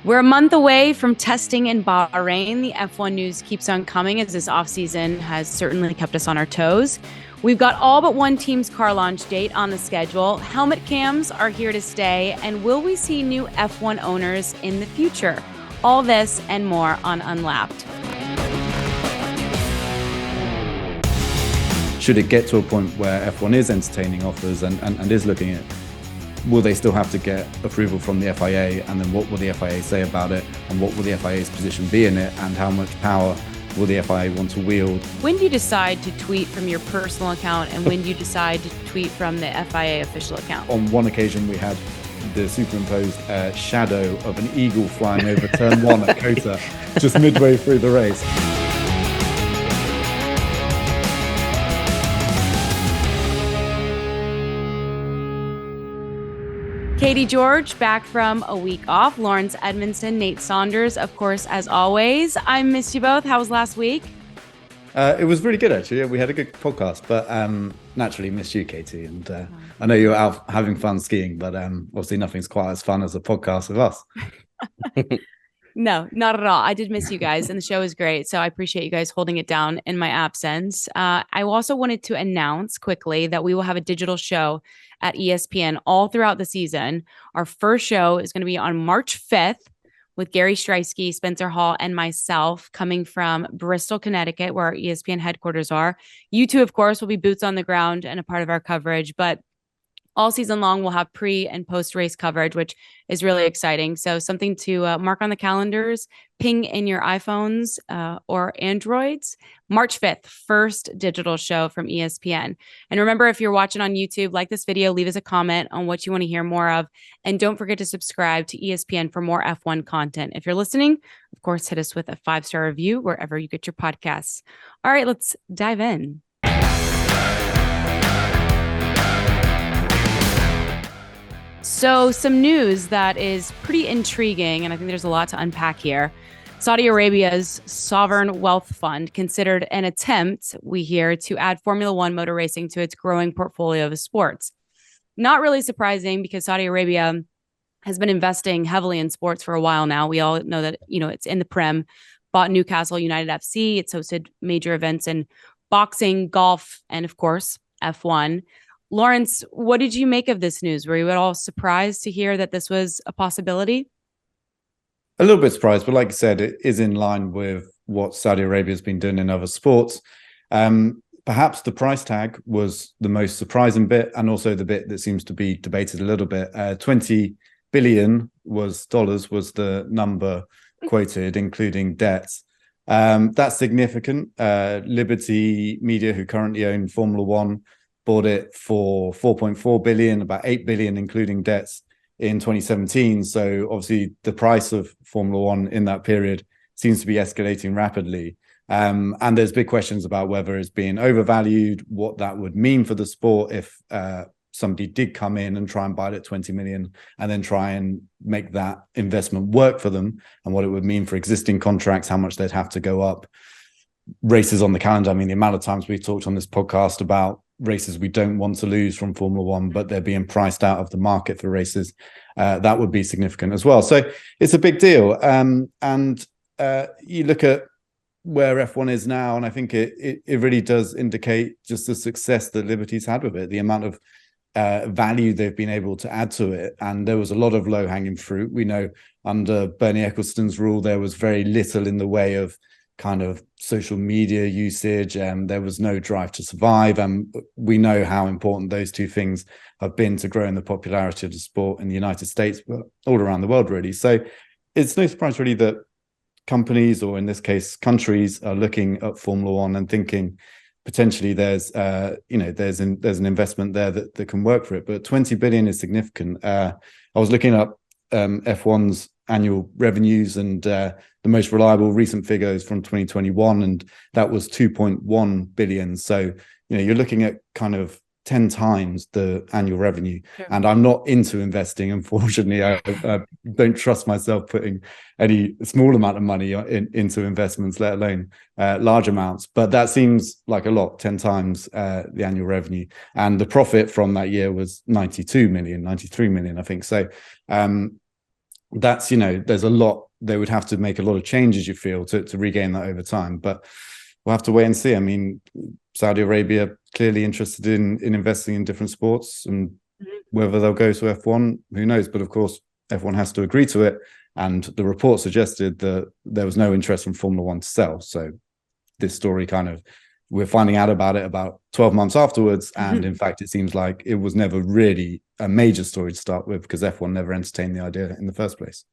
We're a month away from testing in Bahrain. The F1 news keeps on coming as this offseason has certainly kept us on our toes. We've got all but one team's car launch date on the schedule. Helmet cams are here to stay. And will we see new F1 owners in the future? All this and more on Unlapped. Should it get to a point where F1 is entertaining offers and is looking at, will they still have to get approval from the FIA? And then what will the FIA say about it? And what will the FIA's position be in it? And how much power will the FIA want to wield? When do you decide to tweet from your personal account and when do you decide to tweet from the FIA official account? On one occasion, we had the superimposed shadow of an eagle flying over turn one at COTA just midway through the race. Katie George back from a week off. Laurence, Edmondson, Nate Saunders, of course, as always. I missed you both. How was last week? It was really good, actually. We had a good podcast, but naturally missed you, Katie. And I know you were out having fun skiing, but obviously nothing's quite as fun as a podcast with us. No, not at all. I did miss you guys, and the show is great. So I appreciate you guys holding it down in my absence. I also wanted to announce quickly that we will have a digital show at ESPN all throughout the season. Our first show is going to be on March 5th with Gary Streisky, Spencer Hall, and myself coming from Bristol, Connecticut, where our ESPN headquarters are. You two, of course, will be boots on the ground and a part of our coverage, but all season long, we'll have pre and post race coverage, which is really exciting. So something to mark on the calendars, ping in your iPhones or Androids. March 5th, first digital show from ESPN. And remember, if you're watching on YouTube, like this video, leave us a comment on what you want to hear more of. And don't forget to subscribe to ESPN for more F1 content. If you're listening, of course, hit us with a 5-star review wherever you get your podcasts. All right, let's dive in. So some news that is pretty intriguing, and I think there's a lot to unpack here. Saudi Arabia's sovereign wealth fund considered an attempt, we hear, to add Formula One motor racing to its growing portfolio of sports. Not really surprising because Saudi Arabia has been investing heavily in sports for a while now. We all know that, it's in the Prem, bought Newcastle United FC. It's hosted major events in boxing, golf, and of course, F1. Laurence, what did you make of this news? Were you at all surprised to hear that this was a possibility? A little bit surprised, but like I said, it is in line with what Saudi Arabia has been doing in other sports. Perhaps the price tag was the most surprising bit, and also the bit that seems to be debated a little bit. $20 billion was the number quoted, including debts. That's significant. Liberty Media, who currently own Formula One, bought it for 4.4 billion, about 8 billion, including debts in 2017. So obviously the price of Formula One in that period seems to be escalating rapidly. And there's big questions about whether it's being overvalued, what that would mean for the sport if somebody did come in and try and buy it at 20 million and then try and make that investment work for them, and what it would mean for existing contracts, how much they'd have to go up. Races on the calendar. I mean, the amount of times we've talked on this podcast about races we don't want to lose from Formula One, but they're being priced out of the market for races. That would be significant as well. So it's a big deal. And you look at where F1 is now, and I think it really does indicate just the success that Liberty's had with it, the amount of value they've been able to add to it. And there was a lot of low-hanging fruit. We know under Bernie Ecclestone's rule, there was very little in the way of kind of social media usage, and there was no drive to survive. And we know how important those two things have been to growing the popularity of the sport in the United States, but all around the world, really. So it's no surprise, really, that companies, or in this case, countries, are looking at Formula One and thinking potentially there's an investment there that can work for it. But 20 billion is significant. I was looking up F1's annual revenues, and the most reliable recent figures from 2021, and that was 2.1 billion. So you're looking at kind of 10 times the annual revenue. Sure. And I'm not into investing, unfortunately. I don't trust myself putting any small amount of money into investments, let alone large amounts. But that seems like a lot, 10 times the annual revenue. And the profit from that year was 93 million, I think. So that's, there's a lot, they would have to make a lot of changes, you feel, to regain that over time. But we'll have to wait and see. I mean, Saudi Arabia clearly interested in investing in different sports, and whether they'll go to F1, who knows? But of course, F1 has to agree to it. And the report suggested that there was no interest from Formula One to sell. So this story we're finding out about it about 12 months afterwards. And in fact, it seems like it was never really a major story to start with, because F1 never entertained the idea in the first place.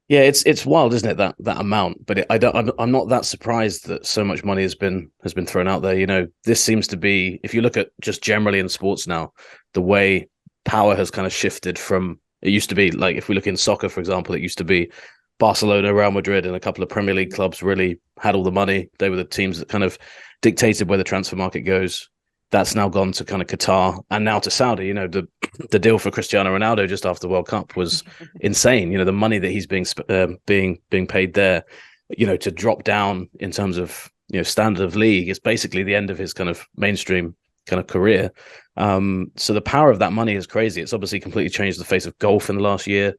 Yeah, it's wild, isn't it, that amount? But I'm not that surprised that so much money has been thrown out there. This seems to be, if you look at just generally in sports now, the way power has kind of shifted from, it used to be like, if we look in soccer, for example, it used to be Barcelona, Real Madrid, and a couple of Premier League clubs really had all the money. They were the teams that kind of dictated where the transfer market goes. That's now gone to kind of Qatar and now to Saudi. The deal for Cristiano Ronaldo just after the World Cup was insane. The money that he's being paid there, to drop down in terms of standard of league is basically the end of his kind of mainstream kind of career. So the power of that money is crazy. It's obviously completely changed the face of golf in the last year.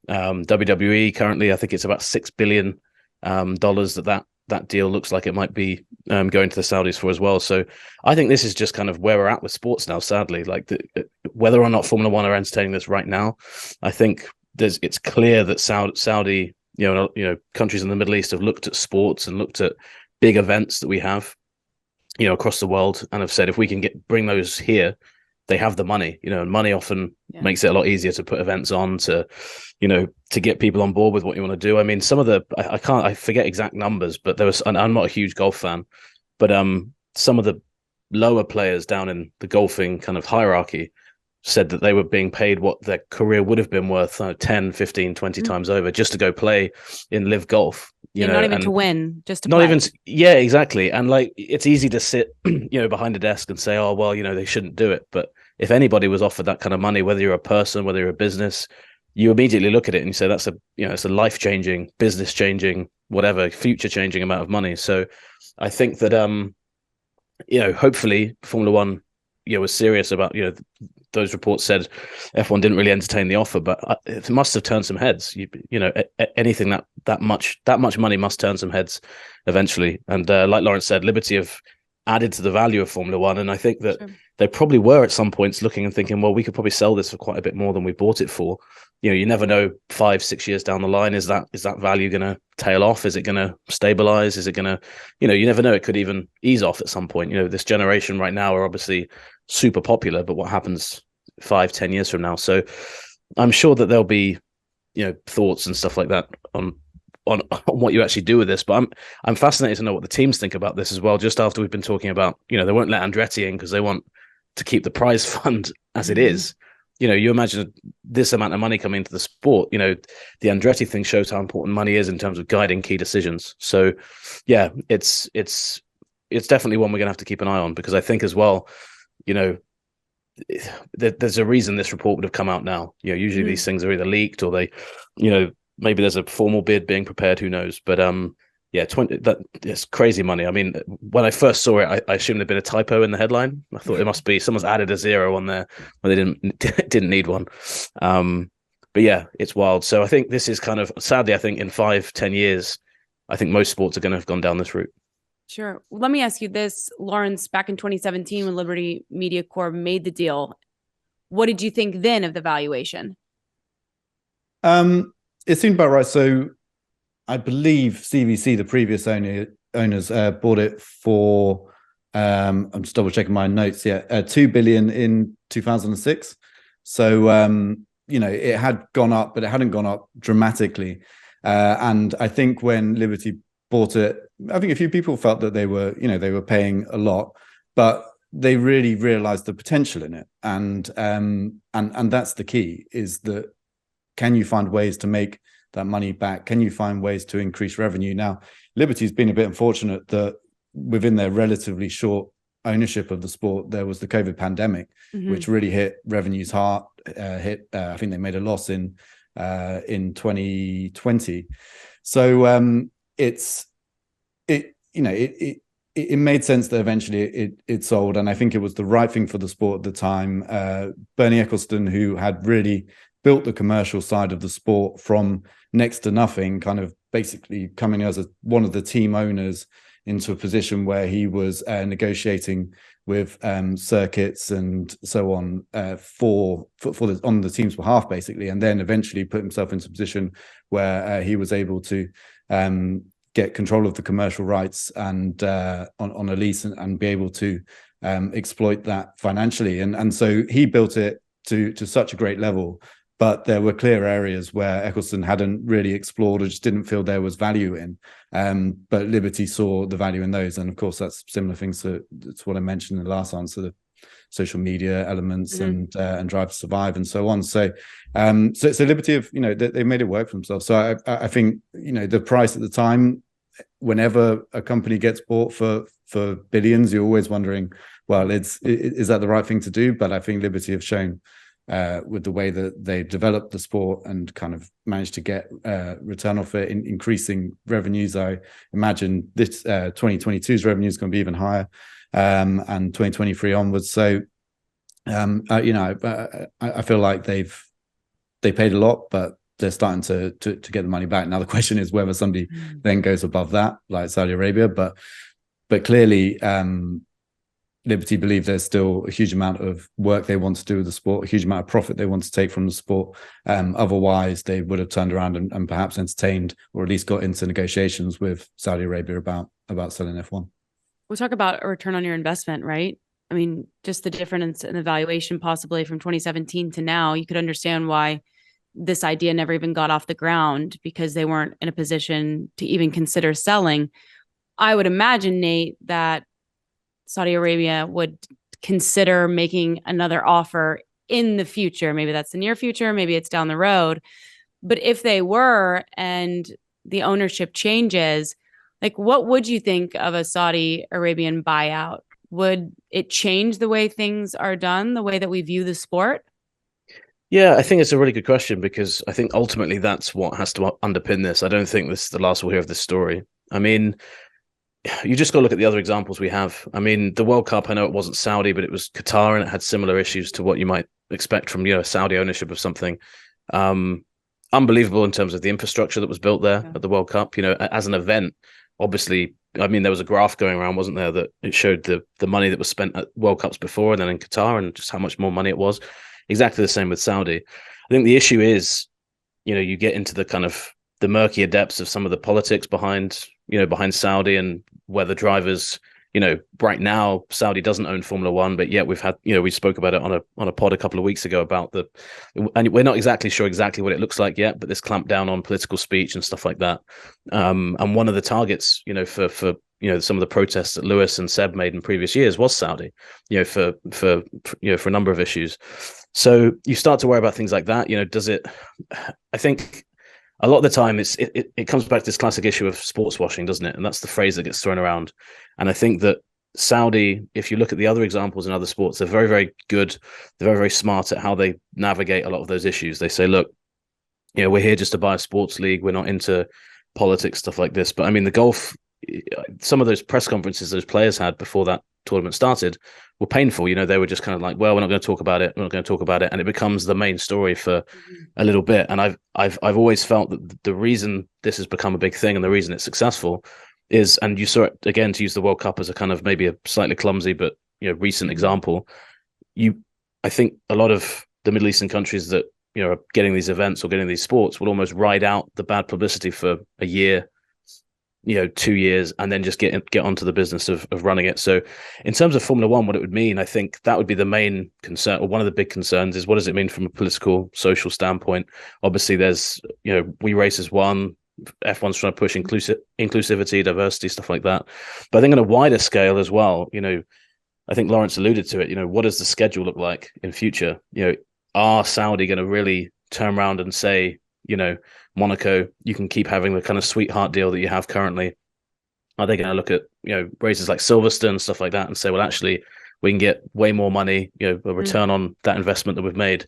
WWE currently, I think it's about $6 billion that deal looks like it might be going to the Saudis for as well. So I think this is just kind of where we're at with sports now, sadly. Like whether or not Formula One are entertaining this right now, I think it's clear that Saudi, countries in the Middle East have looked at sports and looked at big events that we have, across the world, and have said, if we can bring those here, they have the money, and money often makes it a lot easier to put events on, to get people on board with what you want to do. I mean, some of I forget exact numbers, but and I'm not a huge golf fan, but some of the lower players down in the golfing kind of hierarchy said that they were being paid what their career would have been worth 10, 15, 20 times over just to go play in live golf. Not even to win, just to not play. Even, yeah, exactly. And like, it's easy to sit, behind a desk and say, oh, well, they shouldn't do it. But if anybody was offered that kind of money, whether you're a person, whether you're a business, you immediately look at it and you say, that's it's a life-changing, business-changing, whatever, future-changing amount of money. So I think that, hopefully Formula One, was serious about, those reports said F1 didn't really entertain the offer, but it must have turned some heads. Anything that much money must turn some heads eventually. And like Laurence said, Liberty have added to the value of Formula One, and I think that they probably were at some points looking and thinking, well, we could probably sell this for quite a bit more than we bought it for. You never know, 5-6 years down the line, is that value going to tail off? Is it going to stabilize? Is it going to, you never know, it could even ease off at some point. This generation right now are obviously super popular, but what happens 5-10 years from now? So I'm sure that there'll be, thoughts and stuff like that on what you actually do with this. But I'm fascinated to know what the teams think about this as well, just after we've been talking about, they won't let Andretti in because they want to keep the prize fund as it is. You imagine this amount of money coming into the sport. The Andretti thing shows how important money is in terms of guiding key decisions. So yeah, it's definitely one we're going to have to keep an eye on, because I think as well, there's a reason this report would have come out now. Usually these things are either leaked or they, maybe there's a formal bid being prepared, who knows. But it's crazy money. I mean, when I first saw it, I assumed there'd been a typo in the headline. I thought it must be someone's added a zero on there when they didn't need one. But yeah, it's wild. So I think this is kind of, sadly, I think in 5-10 years, I think most sports are going to have gone down this route. Sure. Well, let me ask you this, Laurence, back in 2017, when Liberty Media Corp made the deal, what did you think then of the valuation? It seemed about right. So I believe CVC, the previous owners, bought it for, I'm just double checking my notes. Yeah, $2 billion in 2006. So, it had gone up, but it hadn't gone up dramatically. And I think when Liberty bought it, I think a few people felt that they were paying a lot, but they really realized the potential in it. And that's the key, is that, can you find ways to make that money back? Can you find ways to increase revenue? Now, Liberty's been a bit unfortunate that within their relatively short ownership of the sport, there was the COVID pandemic, which really hit revenues hard. I think they made a loss in 2020. So it made sense that eventually it sold, and I think it was the right thing for the sport at the time. Bernie Ecclestone, who had really built the commercial side of the sport from next to nothing, kind of basically coming as one of the team owners into a position where he was negotiating with circuits and so on on the team's behalf, basically, and then eventually put himself into a position where he was able to get control of the commercial rights and on a lease and be able to exploit that financially. And so he built it to such a great level. But there were clear areas where Eccleston hadn't really explored or just didn't feel there was value in. But Liberty saw the value in those. And of course, that's similar things to what I mentioned in the last answer, the social media elements and Drive to Survive and so on. So Liberty have, they made it work for themselves. So I think, the price at the time, whenever a company gets bought for billions, you're always wondering, well, is that the right thing to do? But I think Liberty have shown with the way that they developed the sport and kind of managed to get return off it, increasing revenues. I imagine this 2022's revenue is going to be even higher, and 2023 onwards. So, I feel like they paid a lot, but they're starting to get the money back. Now the question is whether somebody then goes above that, like Saudi Arabia, but clearly. Liberty believe there's still a huge amount of work they want to do with the sport, a huge amount of profit they want to take from the sport. Otherwise, they would have turned around and perhaps entertained or at least got into negotiations with Saudi Arabia about selling F1. We'll talk about a return on your investment, right? I mean, just the difference in the valuation possibly from 2017 to now, you could understand why this idea never even got off the ground because they weren't in a position to even consider selling. I would imagine, Nate, that Saudi Arabia would consider making another offer in the future. Maybe that's the near future, maybe it's down the road. But if they were and the ownership changes, like what would you think of a Saudi Arabian buyout? Would it change the way things are done, the way that we view the sport? Yeah, I think it's a really good question because I think ultimately that's what has to underpin this. I don't think this is the last we'll hear of this story. I mean, you just got to look at the other examples we have. I mean, the World Cup, I know it wasn't Saudi, but it was Qatar, and it had similar issues to what you might expect from, Saudi ownership of something. Unbelievable in terms of the infrastructure that was built there at the World Cup. As an event, obviously, I mean, there was a graph going around, wasn't there, that it showed the money that was spent at World Cups before and then in Qatar and just how much more money it was. Exactly the same with Saudi. I think the issue is, you get into the kind of the murkier depths of some of the politics behind Saudi and whether drivers, right now Saudi doesn't own Formula One, but yet we've had, we spoke about it on a pod a couple of weeks ago about and we're not exactly sure what it looks like yet, but this clampdown on political speech and stuff like that. And one of the targets, for some of the protests that Lewis and Seb made in previous years was Saudi, for a number of issues. So you start to worry about things like that. I think a lot of the time it comes back to this classic issue of sports washing, doesn't it? And that's the phrase that gets thrown around. And I think that Saudi, if you look at the other examples in other sports, they're very, very good. They're very, very smart at how they navigate a lot of those issues. They say, look, we're here just to buy a sports league. We're not into politics, stuff like this. But I mean, the golf, some of those press conferences those players had before that tournament started were painful. They were just kind of like, well, we're not going to talk about it. We're not going to talk about it. And it becomes the main story for a little bit. And I've always felt that the reason this has become a big thing and the reason it's successful is, and you saw it again, to use the World Cup as a kind of maybe a slightly clumsy, but recent example. I think a lot of the Middle Eastern countries that, are getting these events or getting these sports will almost ride out the bad publicity for a year, 2 years, and then just get onto the business of running it. So in terms of Formula One, what it would mean, I think that would be the main concern, or one of the big concerns is, what does it mean from a political, social standpoint? Obviously there's, We Race is one, F1's trying to push inclusivity, diversity, stuff like that. But I think on a wider scale as well, I think Laurence alluded to it, what does the schedule look like in future? Are Saudi going to really turn around and say, Monaco, you can keep having the kind of sweetheart deal that you have currently? Are they going to look at, races like Silverstone, stuff like that, and say, well, actually, we can get way more money, a return on that investment that we've made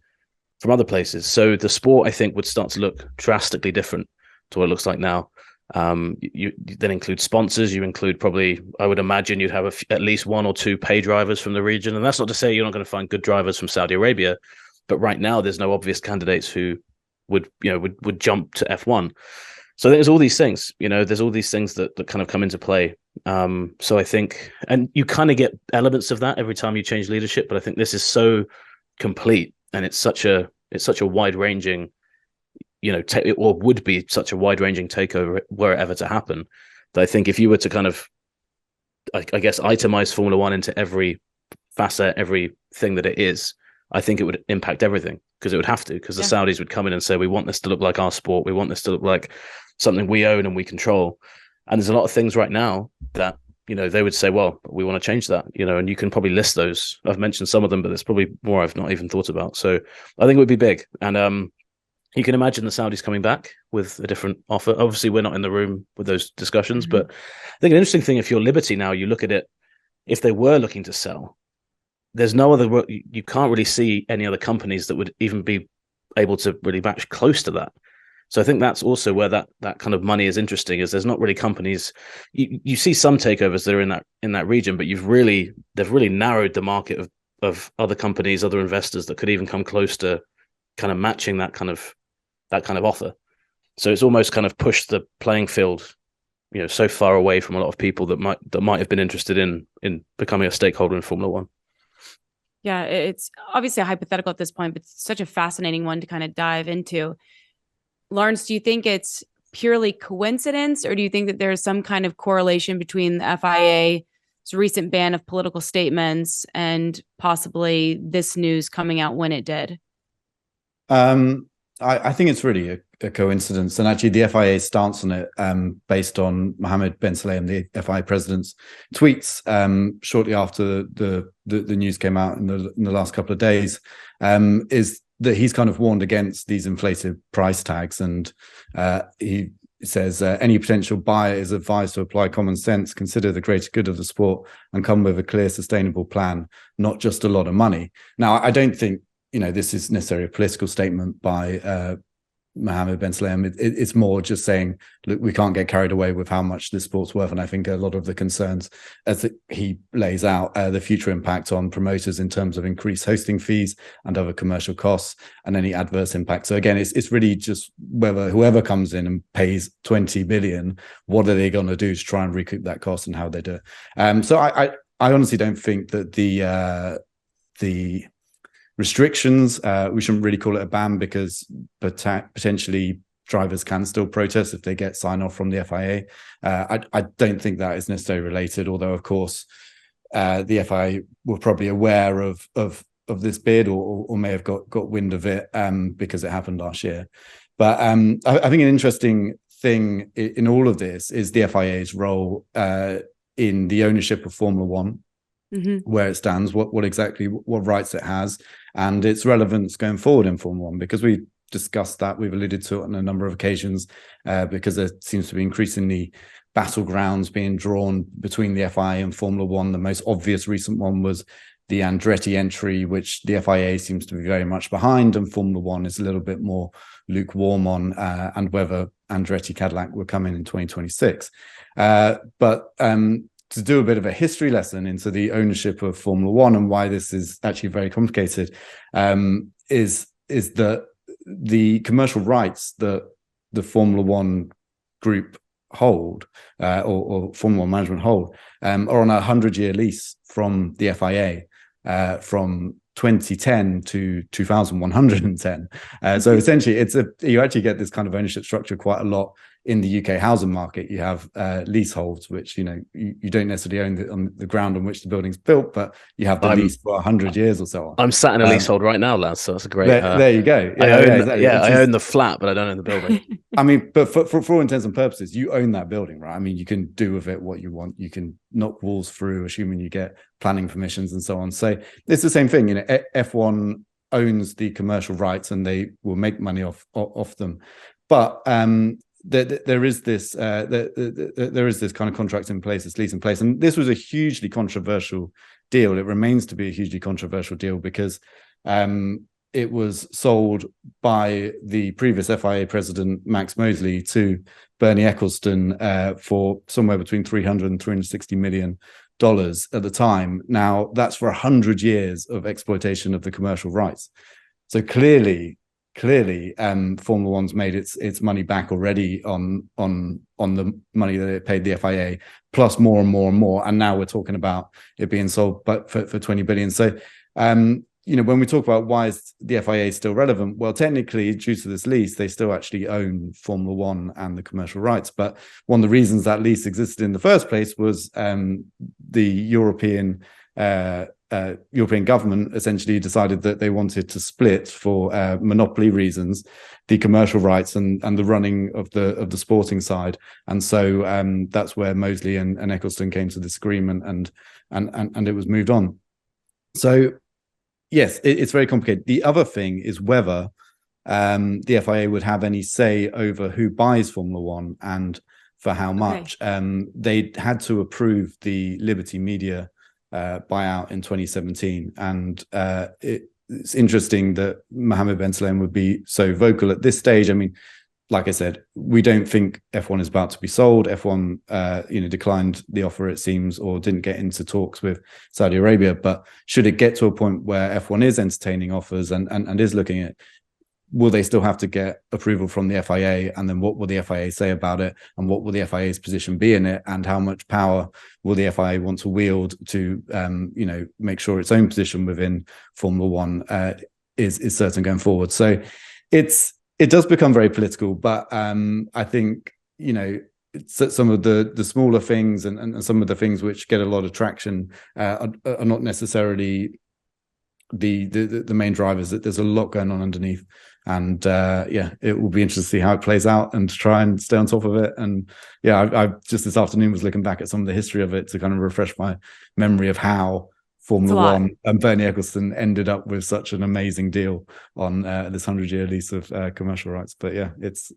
from other places? So the sport, I think, would start to look drastically different to what it looks like now. You then include sponsors. You include probably, I would imagine, you'd have at least one or two pay drivers from the region. And that's not to say you're not going to find good drivers from Saudi Arabia, But right now, there's no obvious candidates who would jump to F1. So there's all these things, there's all these things that kind of come into play. So I think, and you kind of get elements of that every time you change leadership, but I think this is so complete, and it's such a wide ranging, or would be such a wide ranging takeover were it ever to happen, that I think if you were to kind of, I guess, itemize Formula One into every facet, everything that it is, I think it would impact everything, because it would have to, because the Saudis would come in and say, we want this to look like our sport. We want this to look like something we own and we control. And there's a lot of things right now that, they would say, well, we want to change that, and you can probably list those. I've mentioned some of them, but there's probably more I've not even thought about. So I think it would be big. And you can imagine the Saudis coming back with a different offer. Obviously, we're not in the room with those discussions, but I think an interesting thing, if you're Liberty now, you look at it, if they were looking to sell, there's no other, you can't really see any other companies that would even be able to really match close to that. So I think that's also where that kind of money is interesting, is there's not really companies, you see some takeovers that are in that region, but they've really narrowed the market of other companies, other investors that could even come close to kind of matching that kind of offer. So it's almost kind of pushed the playing field, so far away from a lot of people that might have been interested in becoming a stakeholder in Formula One. Yeah, it's obviously a hypothetical at this point, but it's such a fascinating one to kind of dive into. Laurence, do you think it's purely coincidence, or do you think that there's some kind of correlation between the FIA's recent ban of political statements and possibly this news coming out when it did? I think it's really a coincidence, and actually the FIA's stance on it, based on Mohammed bin Sulayem, the FIA president's tweets shortly after the news came out in the last couple of days, is that he's kind of warned against these inflated price tags, and he says any potential buyer is advised to apply common sense, consider the greater good of the sport, and come with a clear, sustainable plan, not just a lot of money. Now, I don't think this is necessarily a political statement by Mohammed bin Sulayem. It's more just saying, look, we can't get carried away with how much this sport's worth. And I think a lot of the concerns, as he lays out, the future impact on promoters in terms of increased hosting fees and other commercial costs, and any adverse impact. So again, it's really just whether whoever comes in and pays 20 billion, what are they going to do to try and recoup that cost, and how they do it. So I honestly don't think that the restrictions, we shouldn't really call it a ban, because potentially drivers can still protest if they get sign off from the FIA. I don't think that is necessarily related, although of course the FIA were probably aware of this bid, or may have got wind of it because it happened last year. But I think an interesting thing in all of this is the FIA's role in the ownership of Formula One. Where it stands, what rights it has, and its relevance going forward in Formula One, because we discussed that, we've alluded to it on a number of occasions, because there seems to be increasingly battlegrounds being drawn between the FIA and Formula One. The most obvious recent one was the Andretti entry, which the FIA seems to be very much behind, and Formula One is a little bit more lukewarm on, and whether Andretti Cadillac will come in 2026. To do a bit of a history lesson into the ownership of Formula One and why this is actually very complicated, is that the commercial rights that the Formula One group hold, or Formula One management hold, are on a 100-year lease from the FIA, from 2010 to 2110. So essentially, you actually get this kind of ownership structure quite a lot in the UK housing market. You have leaseholds, which you don't necessarily own on the ground on which the building's built, but you have the lease for 100 years or so on. I'm sat in a leasehold right now, lads. So that's a great. There you go. Exactly. I own the flat, but I don't own the building. I mean, but for all intents and purposes, you own that building, right? I mean, you can do with it what you want. You can knock walls through, assuming you get planning permissions and so on. So it's the same thing. F1 owns the commercial rights, and they will make money off them. But there is this kind of contract in place, this lease in place, and this was a hugely controversial deal. It remains to be a hugely controversial deal because it was sold by the previous FIA president Max Mosley to Bernie Ecclestone for somewhere between $300 and $360 million at the time. Now that's for 100 years of exploitation of the commercial rights. So clearly, Formula One's made its money back already on the money that it paid the FIA, plus more and more and more. And now we're talking about it being sold, but for 20 billion. So, when we talk about why is the FIA still relevant, well, technically, due to this lease, they still actually own Formula One and the commercial rights. But one of the reasons that lease existed in the first place was the European government essentially decided that they wanted to split for monopoly reasons the commercial rights and the running of the sporting side, and so that's where Mosley and Eccleston came to this agreement, and it was moved on. So yes, it's very complicated. The other thing is whether the FIA would have any say over who buys Formula One and for how much. They had to approve the Liberty Media buyout in 2017, and it's interesting that Mohammed Ben Sulayem would be so vocal at this stage. I mean, like I said, we don't think F1 is about to be sold. F1 declined the offer, it seems, or didn't get into talks with Saudi Arabia. But should it get to a point where F1 is entertaining offers and is looking at, will they still have to get approval from the FIA? And then what will the FIA say about it? And what will the FIA's position be in it? And how much power will the FIA want to wield to, make sure its own position within Formula One is certain going forward? So it does become very political, but I think, some of the smaller things and some of the things which get a lot of traction are not necessarily the main drivers. That there's a lot going on underneath, and it will be interesting to see how it plays out and try and stay on top of it. And I just this afternoon was looking back at some of the history of it to kind of refresh my memory of how Formula One and Bernie Eccleston ended up with such an amazing deal on this 100-year lease of commercial rights. But it's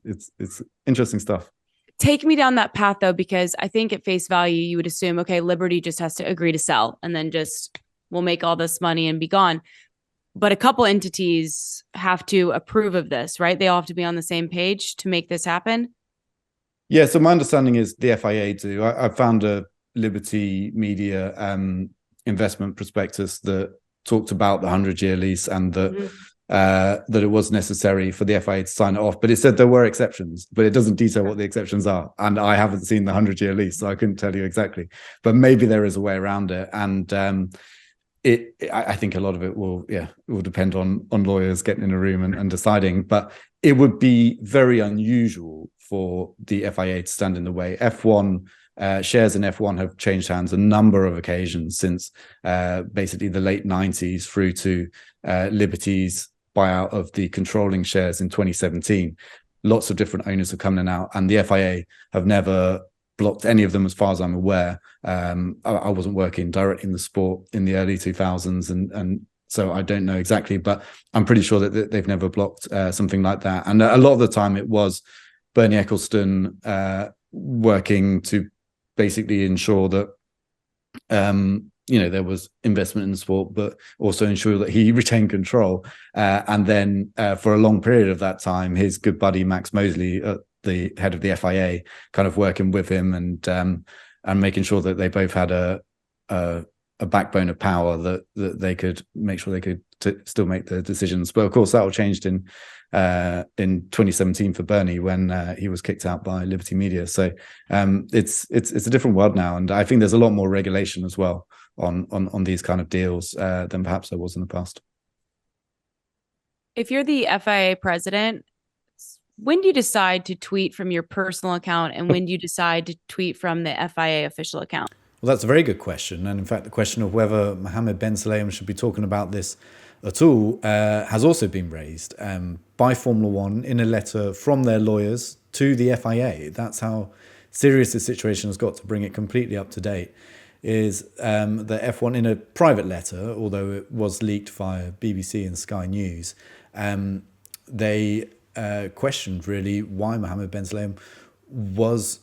interesting stuff. Take me down that path though, because I think at face value you would assume, okay, Liberty just has to agree to sell, and then just we'll make all this money and be gone. But a couple entities have to approve of this, right? They all have to be on the same page to make this happen. Yeah. So my understanding is the FIA do. I found a Liberty Media investment prospectus that talked about the 100-year lease and that that it was necessary for the FIA to sign it off. But it said there were exceptions, but it doesn't detail what the exceptions are. And I haven't seen the 100-year lease, so I couldn't tell you exactly. But maybe there is a way around it. And I think a lot of it will depend on lawyers getting in a room and deciding. But it would be very unusual for the FIA to stand in the way. F1 shares in F1 have changed hands a number of occasions since basically the late 90s through to Liberty's buyout of the controlling shares in 2017. Lots of different owners have come in and out, and the FIA have never blocked any of them as far as I'm aware. I wasn't working directly in the sport in the early 2000s, and so I don't know exactly, but I'm pretty sure that they've never blocked something like that. And a lot of the time it was Bernie Eccleston working to basically ensure that there was investment in the sport, but also ensure that he retained control. And then for a long period of that time, his good buddy Max Mosley, the head of the FIA, kind of working with him and making sure that they both had a backbone of power that they could make sure they could still make the decisions. But of course, that all changed in 2017 for Bernie when he was kicked out by Liberty Media. So it's a different world now, and I think there's a lot more regulation as well on these kind of deals than perhaps there was in the past. If you're the FIA president, when do you decide to tweet from your personal account, and when do you decide to tweet from the FIA official account? Well, that's a very good question. And in fact, the question of whether Mohammed Ben Sulayem should be talking about this at all has also been raised by Formula One in a letter from their lawyers to the FIA. That's how serious the situation has got, to bring it completely up to date. Is the F1 in a private letter, although it was leaked via BBC and Sky News, they questioned really why Mohammed Ben Sulayem was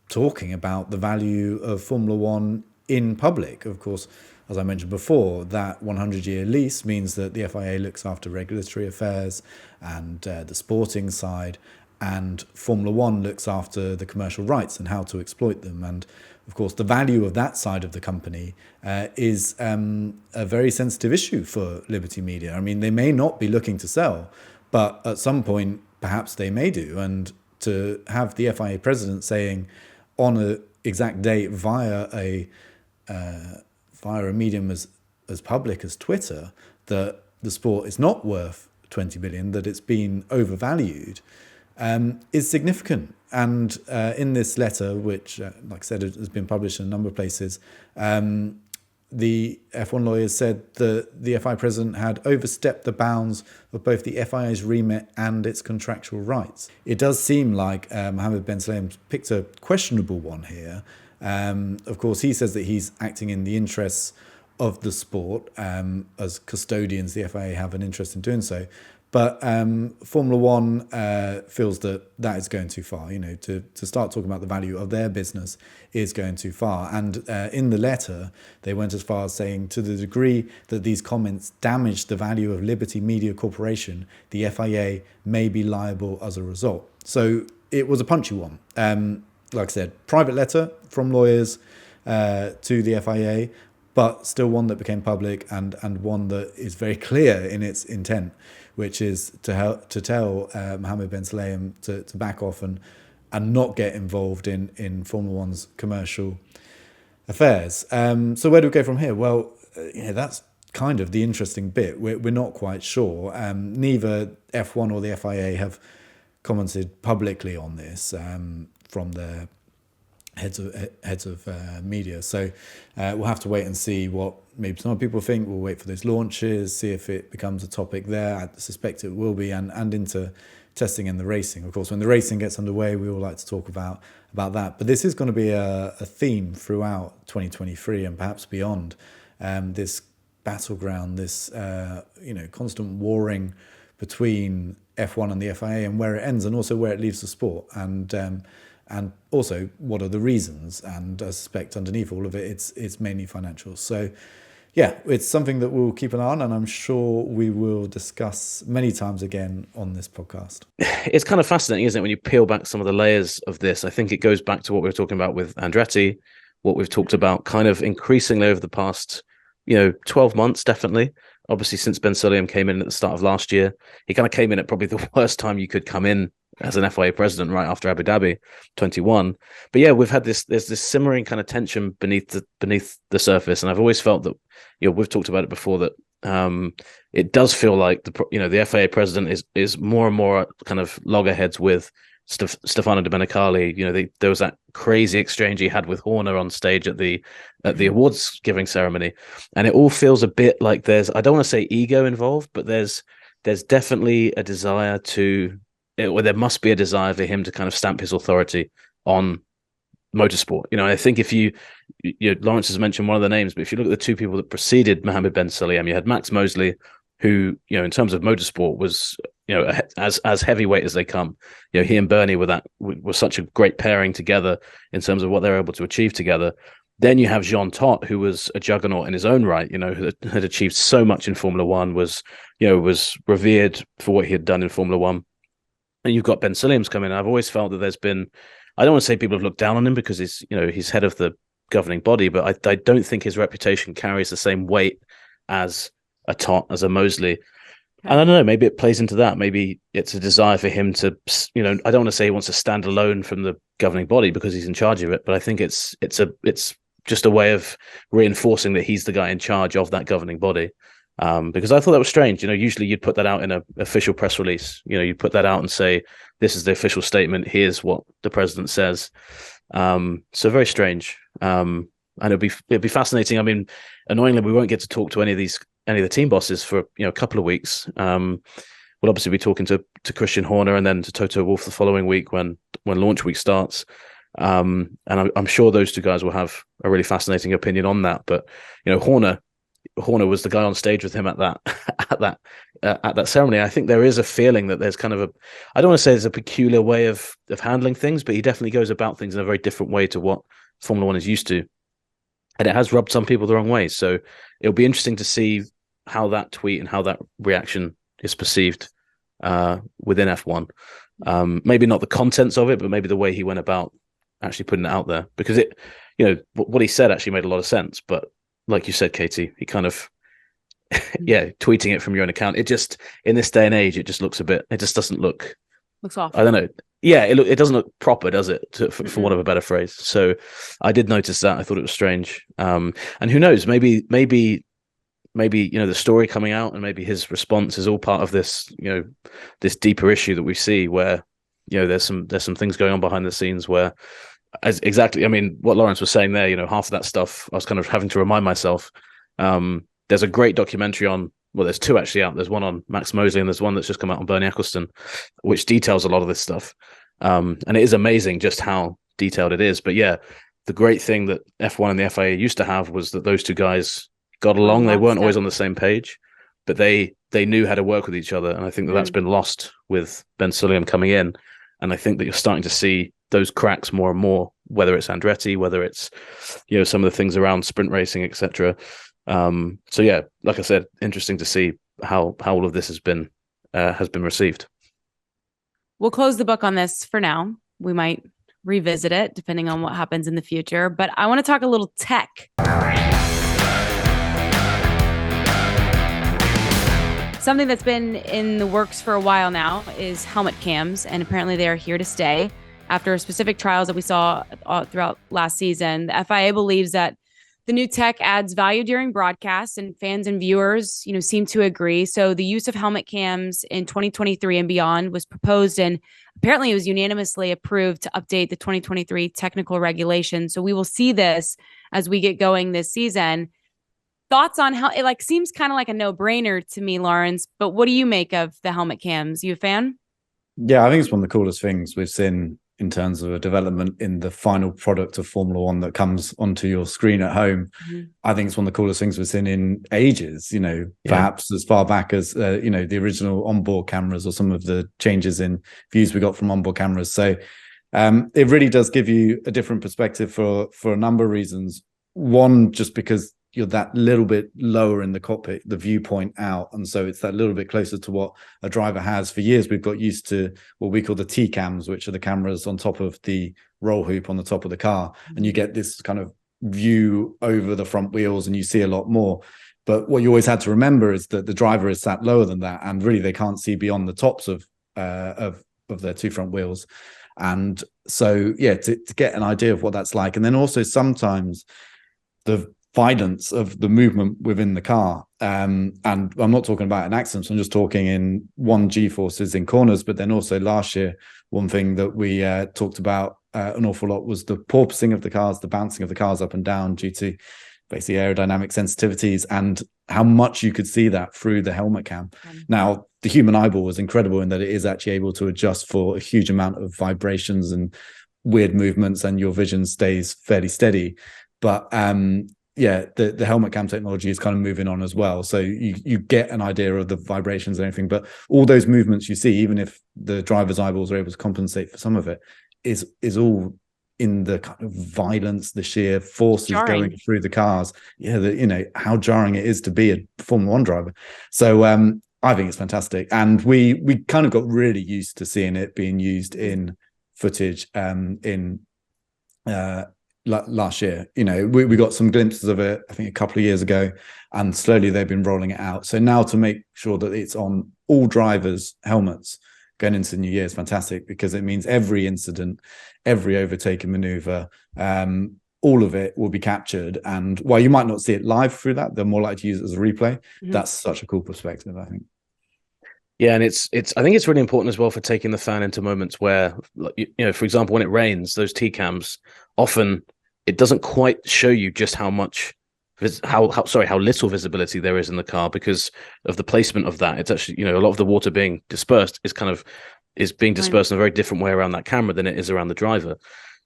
talking about the value of Formula One in public. Of course, as I mentioned before, that 100-year lease means that the FIA looks after regulatory affairs and the sporting side, and Formula One looks after the commercial rights and how to exploit them. And of course, the value of that side of the company is a very sensitive issue for Liberty Media. I mean, they may not be looking to sell, but at some point, perhaps they may do. And to have the FIA president saying on an exact date via a medium as public as Twitter that the sport is not worth 20 billion, that it's been overvalued, is significant. And in this letter, which, like I said, has been published in a number of places, the F1 lawyers said that the FIA president had overstepped the bounds of both the FIA's remit and its contractual rights. It does seem like Mohammed Ben Sulayem picked a questionable one here. Of course, he says that he's acting in the interests of the sport. As custodians, the FIA have an interest in doing so. But Formula One feels that is going too far. To start talking about the value of their business is going too far. And in the letter, they went as far as saying, to the degree that these comments damage the value of Liberty Media Corporation, the FIA may be liable as a result. So it was a punchy one. Like I said, private letter from lawyers to the FIA, but still one that became public and one that is very clear in its intent, which is to tell Mohammed Ben Sulayem to back off and not get involved in Formula One's commercial affairs. So where do we go from here? Well, that's kind of the interesting bit. We're not quite sure. Neither F1 or the FIA have commented publicly on this from their heads of media. So we'll have to wait and see what maybe some people think. We'll wait for those launches, see if it becomes a topic there. I suspect it will be, and into testing and the racing. Of course, when the racing gets underway, we all like to talk about that. But this is going to be a theme throughout 2023 and perhaps beyond. This battleground, this constant warring between F1 and the FIA, and where it ends, and also where it leaves the sport, and also what are the reasons. And I suspect underneath all of it, it's mainly financial. So yeah, it's something that we'll keep an eye on, and I'm sure we will discuss many times again on this podcast. It's kind of fascinating, isn't it, when you peel back some of the layers of this? I think it goes back to what we were talking about with Andretti, what we've talked about kind of increasingly over the past 12 months, definitely. Obviously, since Ben Sulayem came in at the start of last year, he kind of came in at probably the worst time you could come in as an FIA president, right after Abu Dhabi 21. But yeah, we've had there's this simmering kind of tension beneath the surface, and I've always felt that we've talked about it before, that it does feel like the FIA president is more and more kind of loggerheads with Stefano Domenicali. There was that crazy exchange he had with Horner on stage at the awards giving ceremony, and it all feels a bit like I don't want to say ego involved, but there's definitely a desire there must be a desire for him to kind of stamp his authority on motorsport. I think if Laurence has mentioned one of the names, but if you look at the two people that preceded Mohammed Ben Sulayem, you had Max Mosley, who, in terms of motorsport was, as heavyweight as they come. He and Bernie were such a great pairing together in terms of what they were able to achieve together. Then you have Jean Todt, who was a juggernaut in his own right, who had achieved so much in Formula One, was revered for what he had done in Formula One. And you've got Ben Sulayem's come in. I've always felt that there's been, I don't want to say people have looked down on him because he's head of the governing body, but I don't think his reputation carries the same weight as a Todt, as a Mosley. And I don't know, maybe it plays into that. Maybe it's a desire for him to, I don't want to say he wants to stand alone from the governing body because he's in charge of it, but I think it's just a way of reinforcing that he's the guy in charge of that governing body. Because I thought that was strange. Usually you'd put that out in an official press release. You'd put that out and say, this is the official statement. Here's what the president says. So very strange. And it'd be fascinating. I mean, annoyingly, we won't get to talk to any of the team bosses for a couple of weeks. We'll obviously be talking to Christian Horner and then to Toto Wolff the following week when launch week starts. And I'm sure those two guys will have a really fascinating opinion on that. But Horner was the guy on stage with him at that ceremony. I think there is a feeling that there's kind of I don't want to say there's a peculiar way of handling things, but he definitely goes about things in a very different way to what Formula One is used to. And it has rubbed some people the wrong way. So it'll be interesting to see how that tweet and how that reaction is perceived within F1. Maybe not the contents of it, but maybe the way he went about actually putting it out there, because it, what he said actually made a lot of sense. But like you said, Katie, he kind of, tweeting it from your own account. It just, in this day and age, it just doesn't look. Looks off. I don't know. Yeah, it doesn't look proper, does it? For want of a better phrase. So I did notice that. I thought it was strange. And who knows? Maybe the story coming out and maybe his response is all part of this this deeper issue that we see, where there's some things going on behind the scenes where, exactly, I mean, what Laurence was saying there, half of that stuff I was kind of having to remind myself. There's a great documentary on, well, there's two actually out. There's one on Max Mosley and there's one that's just come out on Bernie Ecclestone, which details a lot of this stuff. And it is amazing just how detailed it is. But yeah, the great thing that F1 and the FIA used to have was that those two guys got along. They weren't always on the same page, but they knew how to work with each other. And I think that's been lost with Ben Sulayem coming in. And I think that you're starting to see those cracks more and more, whether it's Andretti, whether it's some of the things around sprint racing, etc. So yeah, like I said, interesting to see how all of this has been received. We'll close the book on this for now. We might revisit it depending on what happens in the future, but I want to talk a little tech. Something that's been in the works for a while now is helmet cams, and apparently they are here to stay. After specific trials that we saw throughout last season, the FIA believes that the new tech adds value during broadcasts, and fans and viewers, seem to agree. So the use of helmet cams in 2023 and beyond was proposed, and apparently it was unanimously approved to update the 2023 technical regulation. So we will see this as we get going this season. Thoughts on how it seems kind of like a no-brainer to me, Laurence, but what do you make of the helmet cams? You a fan? Yeah, I think it's one of the coolest things we've seen in terms of a development in the final product of Formula One that comes onto your screen at home. I think it's one of the coolest things we've seen in ages, perhaps as far back as, the original onboard cameras or some of the changes in views we got from onboard cameras. So it really does give you a different perspective for a number of reasons. One, just because you're that little bit lower in the cockpit, the viewpoint out. And so it's that little bit closer to what a driver has. For years, we've got used to what we call the T-cams, which are the cameras on top of the roll hoop on the top of the car. And you get this kind of view over the front wheels and you see a lot more. But what you always had to remember is that the driver is sat lower than that. And really, they can't see beyond the tops of their two front wheels. And so, yeah, to get an idea of what that's like. And then also sometimes the violence of the movement within the car. And I'm not talking about an accident. I'm just talking in G-forces in corners. But then also last year, one thing that we talked about an awful lot was the porpoising of the cars, the bouncing of the cars up and down due to basically aerodynamic sensitivities, and how much you could see that through the helmet cam. Now, the human eyeball was incredible in that it is actually able to adjust for a huge amount of vibrations and weird movements, and your vision stays fairly steady. But the helmet cam technology is kind of moving on as well. So you get an idea of the vibrations and everything, but all those movements you see, even if the driver's eyeballs are able to compensate for some of it, is all in the kind of violence, the sheer forces going through the cars. Yeah, how jarring it is to be a Formula One driver. So I think it's fantastic. And we kind of got really used to seeing it being used in footage last year. We got some glimpses of it, I think, a couple of years ago, and slowly they've been rolling it out. So now to make sure that it's on all drivers' helmets going into the new year is fantastic, because it means every incident, every overtaking maneuver, all of it will be captured. And while you might not see it live through that, they're more likely to use it as a replay. That's such a cool perspective, I think. Yeah, and I think it's really important as well for taking the fan into moments where, for example, when it rains, those T-cams, often it doesn't quite show you just how little visibility there is in the car because of the placement of that. It's actually, a lot of the water being dispersed is being dispersed in a very different way around that camera than it is around the driver.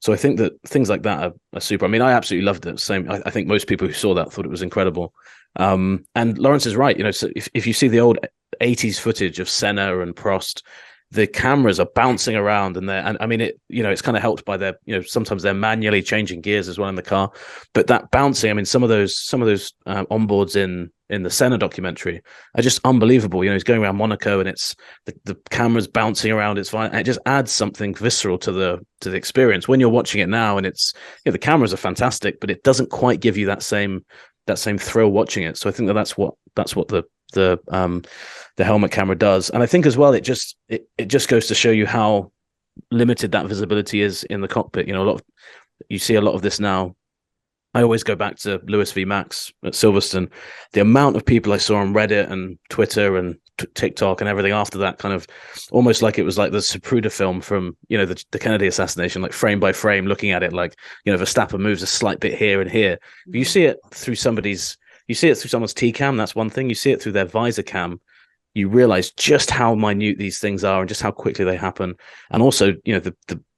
So I think that things like that are super. I mean, I absolutely loved it. Same. I think most people who saw that thought it was incredible. And Laurence is right. So if you see the old 80s footage of Senna and Prost, the cameras are bouncing around, and I mean, it's kind of helped by their, sometimes they're manually changing gears as well in the car. But that bouncing, I mean, some of those onboards in in the Senna documentary are just unbelievable. You know, he's going around Monaco and it's the camera's bouncing around. It's fine. It just adds something visceral to the experience when you're watching it now. And it's, you know, the cameras are fantastic, but it doesn't quite give you that same thrill watching it. So I think that's what the helmet camera does. And I think as well, it just goes to show you how limited that visibility is in the cockpit. You know, you see a lot of this now. I always go back to Lewis v Max at Silverstone. The amount of people I saw on Reddit and Twitter and TikTok and everything after that, kind of almost like it was like the Zapruder film from, you know, the Kennedy assassination, like frame by frame, looking at it like, you know, Verstappen moves a slight bit here and here. But you see it through someone's T-cam, that's one thing. You see it through their visor cam. You realize just how minute these things are and just how quickly they happen. And also, you know,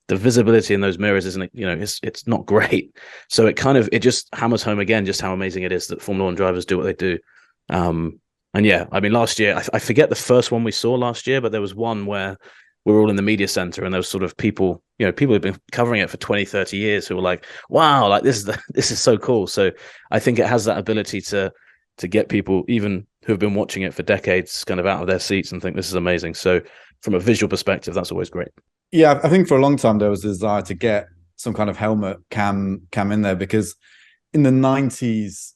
the visibility in those mirrors isn't, you know, it's not great. So it just hammers home again just how amazing it is that Formula One drivers do what they do. And yeah, I mean, last year, I forget the first one we saw last year, but there was one where we were all in the media center and there was sort of people who've been covering it for 20, 30 years who were like, wow, like this is so cool. So I think it has that ability to get people even who have been watching it for decades kind of out of their seats and think this is amazing. So from a visual perspective, that's always great. Yeah, I think for a long time there was a desire to get some kind of helmet cam in there, because in the 90s,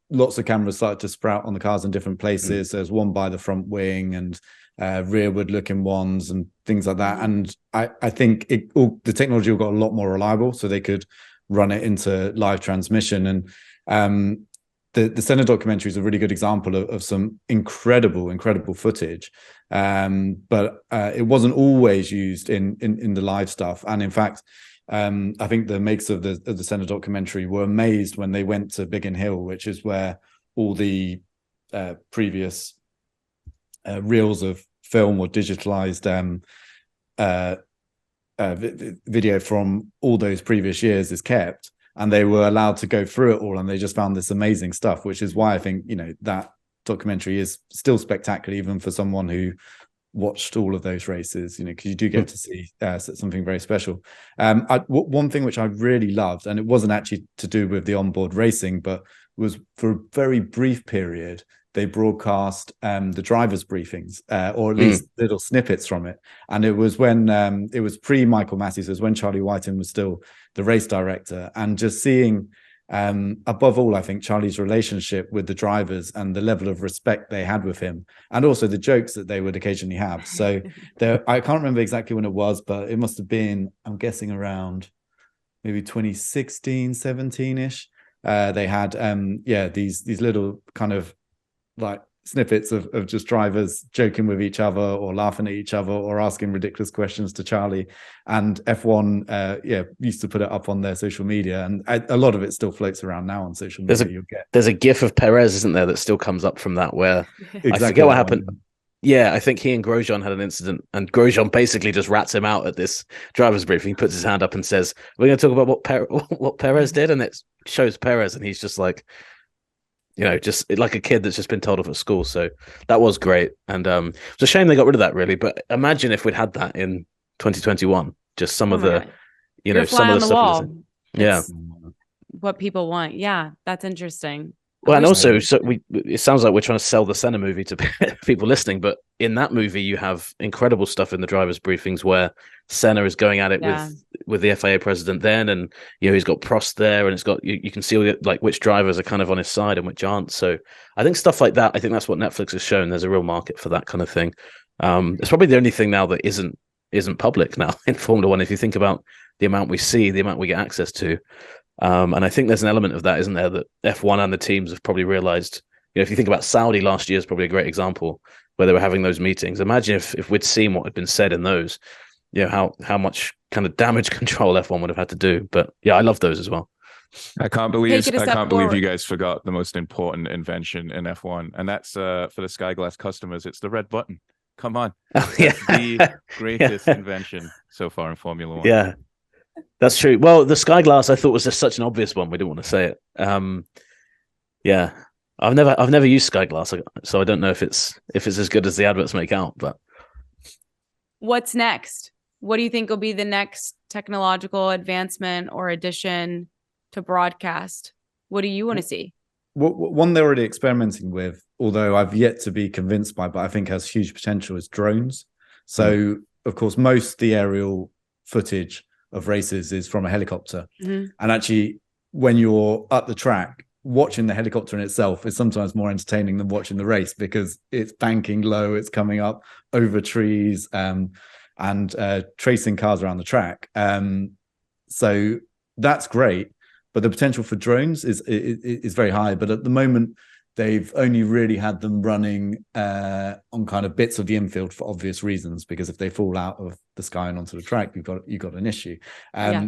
lots of cameras started to sprout on the cars in different places. There's one by the front wing and rearward looking ones and things like that. And I think the technology all got a lot more reliable, so they could run it into live transmission. And the Senna documentary is a really good example of some incredible footage. But it wasn't always used in the live stuff. And in fact, I think the makers of the Senna documentary were amazed when they went to Biggin Hill, which is where all the previous reels of film or digitalized video from all those previous years is kept. And they were allowed to go through it all, and they just found this amazing stuff, which is why I think, you know, that documentary is still spectacular, even for someone who watched all of those races, you know, because you do get to see something very special. One thing which I really loved, and it wasn't actually to do with the onboard racing, but was for a very brief period, they broadcast the drivers' briefings, or at least little snippets from it. And it was when it was pre-Michael Matthews, it was when Charlie Whiting was still the race director, and just seeing above all, I think Charlie's relationship with the drivers and the level of respect they had with him, and also the jokes that they would occasionally have. So I can't remember exactly when it was, but it must have been, I'm guessing, around maybe 2016, 17-ish. They had these little kind of like snippets of just drivers joking with each other or laughing at each other or asking ridiculous questions to Charlie. And F1 used to put it up on their social media, and a lot of it still floats around now on social media. There's a gif of Perez, isn't there, that still comes up from that, where exactly I forget what happened. Yeah, I think he and Grosjean had an incident, and Grosjean basically just rats him out at this driver's briefing. He puts his hand up and says, we're going to talk about what Perez did, and it shows Perez, and he's just like, you know, just like a kid that's just been told off at school. So that was great. And it's a shame they got rid of that, really. But imagine if we'd had that in 2021, just some of the, you know, some of the stuff. Yeah. What people want. Yeah, that's interesting. Well, and also, it sounds like we're trying to sell the Senna movie to people listening, but in that movie, you have incredible stuff in the drivers' briefings where Senna is going at it with the FIA president then, and you know he's got Prost there, and it's got you can see all the, like which drivers are kind of on his side and which aren't. So I think stuff like that. I think that's what Netflix has shown. There's a real market for that kind of thing. It's probably the only thing now that isn't public now in Formula One. If you think about the amount we see, the amount we get access to. And I think there's an element of that, isn't there, that F1 and the teams have probably realized, you know, if you think about Saudi last year is probably a great example where they were having those meetings. Imagine if we'd seen what had been said in those, you know, how much kind of damage control F1 would have had to do. But yeah, I love those as well. I can't believe you guys forgot the most important invention in F1, and that's for the Skyglass customers. It's the red button. Come on. That's the greatest invention so far in Formula One. Yeah. That's true. Well, the Skyglass I thought was just such an obvious one. We didn't want to say it. Yeah, I've never used Skyglass, so I don't know if it's as good as the adverts make out. But what's next? What do you think will be the next technological advancement or addition to broadcast? What do you want to see? one they're already experimenting with, although I've yet to be convinced by, but I think has huge potential, is drones. So, of course, most of the aerial footage of races is from a helicopter. And actually, when you're at the track, watching the helicopter in itself is sometimes more entertaining than watching the race, because it's banking low, it's coming up over trees, and tracing cars around the track. So that's great. But the potential for drones is very high. But at the moment, they've only really had them running on kind of bits of the infield for obvious reasons, because if they fall out of the sky and onto the track, you've got an issue.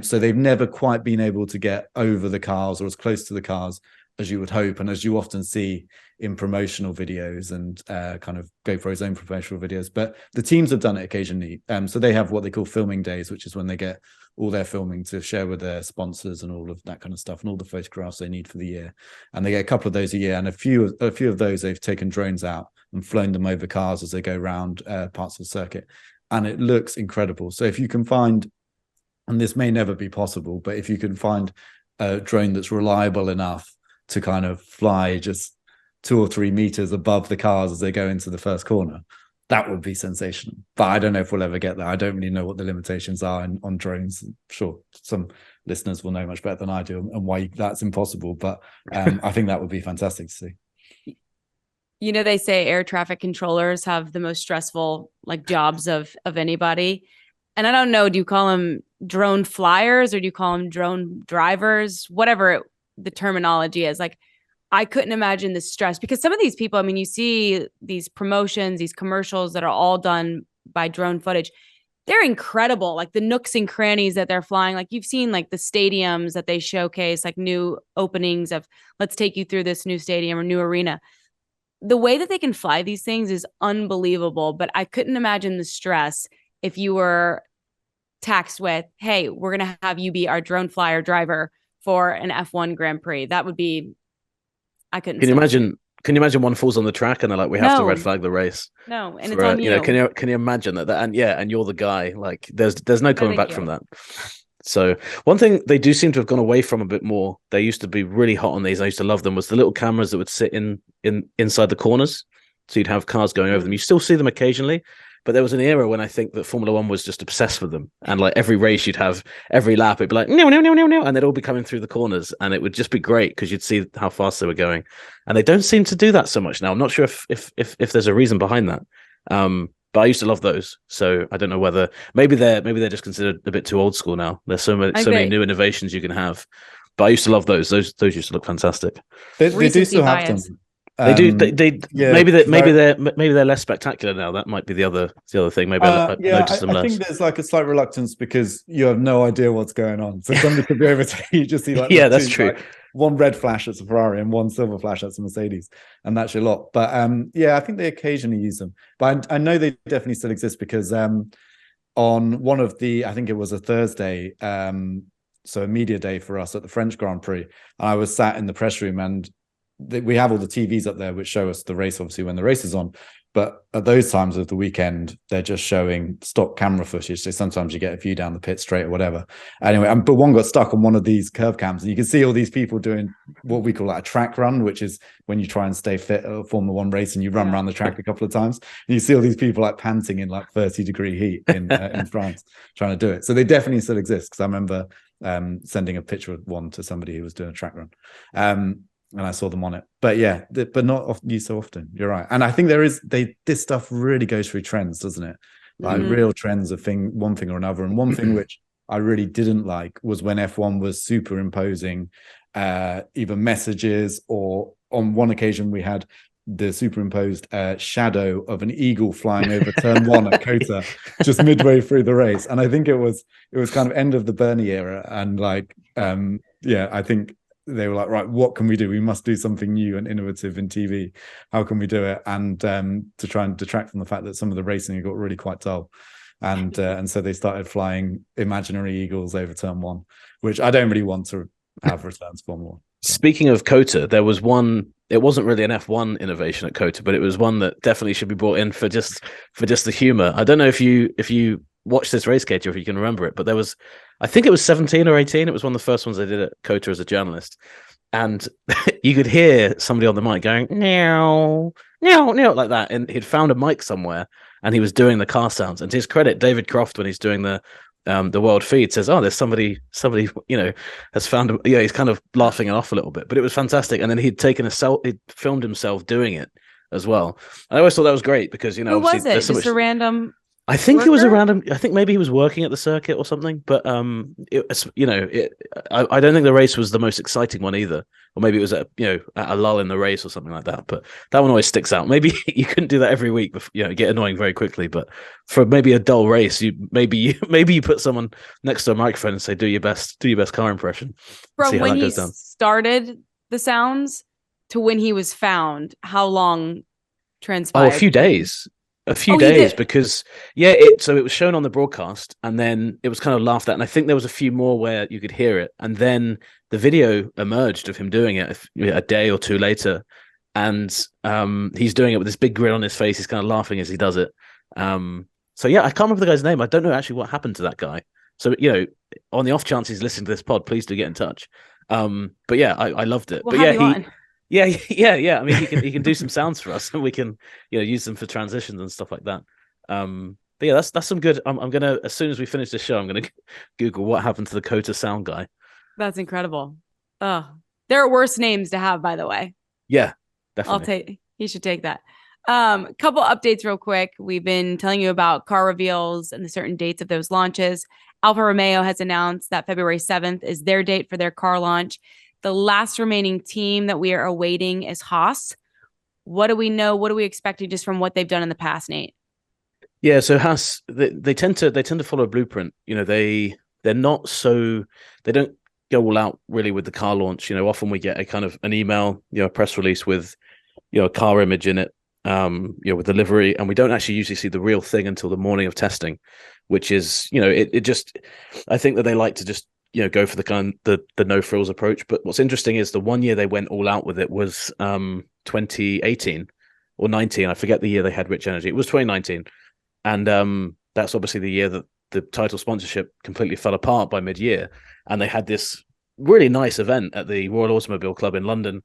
So they've never quite been able to get over the cars or as close to the cars as you would hope, and as you often see in promotional videos and kind of GoPro's own promotional videos. But the teams have done it occasionally. So they have what they call filming days, which is when they get all their filming to share with their sponsors and all of that kind of stuff, and all the photographs they need for the year. And they get a couple of those a year, and a few of those they've taken drones out and flown them over cars as they go around parts of the circuit, and it looks incredible. So if you can find, and this may never be possible, but if you can find a drone that's reliable enough to kind of fly just 2 or 3 meters above the cars as they go into the first corner, that would be sensational. But I don't know if we'll ever get there. I don't really know what the limitations are on drones. I'm sure some listeners will know much better than I do and why that's impossible. But I think that would be fantastic to see. You know, they say air traffic controllers have the most stressful jobs of anybody. And I don't know, do you call them drone flyers or do you call them drone drivers? Whatever the terminology is. I couldn't imagine the stress, because some of these people, I mean, you see these promotions, these commercials that are all done by drone footage. They're incredible. The nooks and crannies that they're flying. You've seen the stadiums that they showcase, new openings of, let's take you through this new stadium or new arena. The way that they can fly these things is unbelievable, but I couldn't imagine the stress if you were taxed with, hey, we're going to have you be our drone flyer driver for an F1 Grand Prix. That would be, I couldn't. Can you imagine one falls on the track and they're like, we have to red flag the race? No, and it's on you. Can you imagine that? And you're the guy. There's no coming back from that. So one thing they do seem to have gone away from a bit more. They used to be really hot on these. I used to love them. Was the little cameras that would sit inside the corners, so you'd have cars going over them. You still see them occasionally. But there was an era when I think that Formula One was just obsessed with them. And every race, you'd have every lap, it'd be like, no, no, no, no, no. And they'd all be coming through the corners. And it would just be great because you'd see how fast they were going. And they don't seem to do that so much now. I'm not sure if there's a reason behind that. But I used to love those. So I don't know whether maybe they're just considered a bit too old school now. There's so many new innovations you can have. But I used to love those. Those used to look fantastic. They do still have them. They do. Maybe they're less spectacular now. That might be the other thing. Maybe I noticed them less. I think there's a slight reluctance because you have no idea what's going on. So somebody could be over to you, just see that's true. One red flash at a Ferrari and one silver flash at a Mercedes, and that's your lot. But I think they occasionally use them. But I know they definitely still exist because on one of the, I think it was a Thursday, so a media day for us at the French Grand Prix, and I was sat in the press room and we have all the TVs up there which show us the race, obviously, when the race is on. But at those times of the weekend, they're just showing stock camera footage. So sometimes you get a view down the pit straight or whatever. Anyway, but one got stuck on one of these curve cams, and you can see all these people doing what we call a track run, which is when you try and stay fit at a Formula One race and you run around the track a couple of times. And you see all these people panting in 30-degree heat in France trying to do it. So they definitely still exist, because I remember sending a picture of one to somebody who was doing a track run. And I saw them on it, but but not used so often. You're right, and I think this stuff really goes through trends, doesn't it? Real trends of one thing or another. And one thing which I really didn't like was when F1 was superimposing either messages, or on one occasion we had the superimposed shadow of an eagle flying over turn 1 at COTA just midway through the race. And I think it was kind of end of the Bernie era, and I think they were like, right, what can we do? We must do something new and innovative in TV. How can we do it? And to try and detract from the fact that some of the racing had got really quite dull. And so they started flying imaginary eagles over turn 1, which I don't really want to have returns for more. So. Speaking of COTA, there was one, it wasn't really an F1 innovation at COTA, but it was one that definitely should be brought in for just the humor. I don't know if you watched this race, Katie, or if you can remember it, but there was, I think it was 17 or 18. It was one of the first ones I did at COTA as a journalist. and you could hear somebody on the mic going "meow, meow, meow" like that, and he'd found a mic somewhere, and he was doing the car sounds. And to his credit, David Croft, when he's doing the world feed, says, "Oh, there's somebody, has found." He's kind of laughing it off a little bit, but it was fantastic. And then he'd filmed himself doing it as well. I always thought that was great because who was it? Just a random. I think worker? it was a random. I think maybe he was working at the circuit or something. But I don't think the race was the most exciting one either. Or maybe it was at a lull in the race or something like that. But that one always sticks out. Maybe you couldn't do that every week. Get annoying very quickly. But for maybe a dull race, maybe you put someone next to a microphone and say, "Do your best car impression." From when he started the sounds to when he was found, how long transpired? Oh, a few days. Because so it was shown on the broadcast and then it was kind of laughed at, and I think there was a few more where you could hear it, and then the video emerged of him doing it a day or two later, and he's doing it with this big grin on his face. He's kind of laughing as he does it. So I can't remember the guy's name. I don't know actually what happened to that guy. So on the off chance he's listening to this pod, please do get in touch. But I loved it. We'll but yeah. I mean, he can do some sounds for us, and we can use them for transitions and stuff like that. But that's some good. I'm gonna, as soon as we finish the show, I'm gonna Google what happened to the COTA sound guy. That's incredible. Oh, there are worse names to have, by the way. Yeah, definitely. You should take that. Couple updates real quick. We've been telling you about car reveals and the certain dates of those launches. Alfa Romeo has announced that February 7th is their date for their car launch. The last remaining team that we are awaiting is Haas. What do we know? What are we expecting just from what they've done in the past, Nate? Yeah, so Haas, they tend to follow a blueprint. They don't go all out really with the car launch. Often we get a kind of an email, a press release with a car image in it, with the livery, and we don't actually usually see the real thing until the morning of testing, which is I think that they like to just go for the no frills approach. But what's interesting is the one year they went all out with it was 2018 or 19. I forget the year they had Rich Energy. It was 2019, and that's obviously the year that the title sponsorship completely fell apart by mid-year, and they had this really nice event at the Royal Automobile Club in London.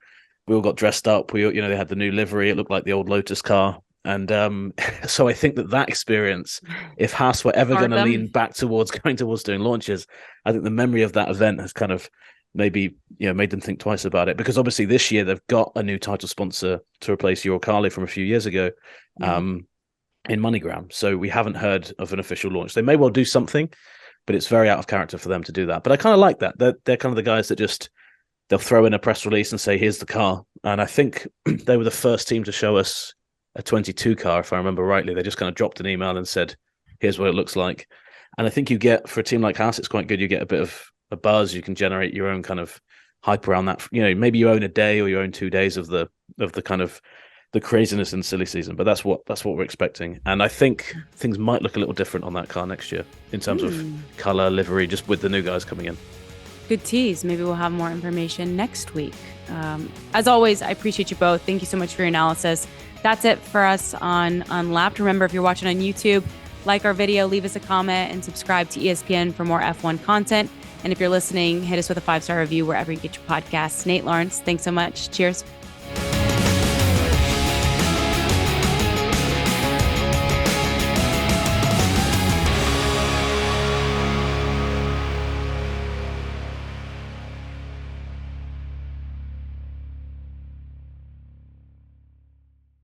We all got dressed up. They had the new livery. It looked like the old Lotus car. And so I think that experience, if Haas were ever going to lean back towards doing launches, I think the memory of that event has kind of maybe made them think twice about it. Because obviously this year they've got a new title sponsor to replace Uralkali from a few years ago in MoneyGram. So we haven't heard of an official launch. They may well do something, but it's very out of character for them to do that. But I kind of like that. They're kind of the guys that they'll throw in a press release and say, "Here's the car." And I think they were the first team to show us a 22 car, if I remember rightly. They just kind of dropped an email and said, "Here's what it looks like." And I think you get, for a team like Haas, it's quite good. You get a bit of a buzz. You can generate your own kind of hype around that. Maybe you own a day or you own 2 days of the kind of the craziness in silly season. But that's what we're expecting. And I think things might look a little different on that car next year in terms of color, livery, just with the new guys coming in. Good tease. Maybe we'll have more information next week. As always, I appreciate you both. Thank you so much for your analysis. That's it for us on Unlapped. Remember, if you're watching on YouTube, like our video, leave us a comment, and subscribe to ESPN for more F1 content. And if you're listening, hit us with a 5-star review wherever you get your podcasts. Nate, Laurence, thanks so much. Cheers.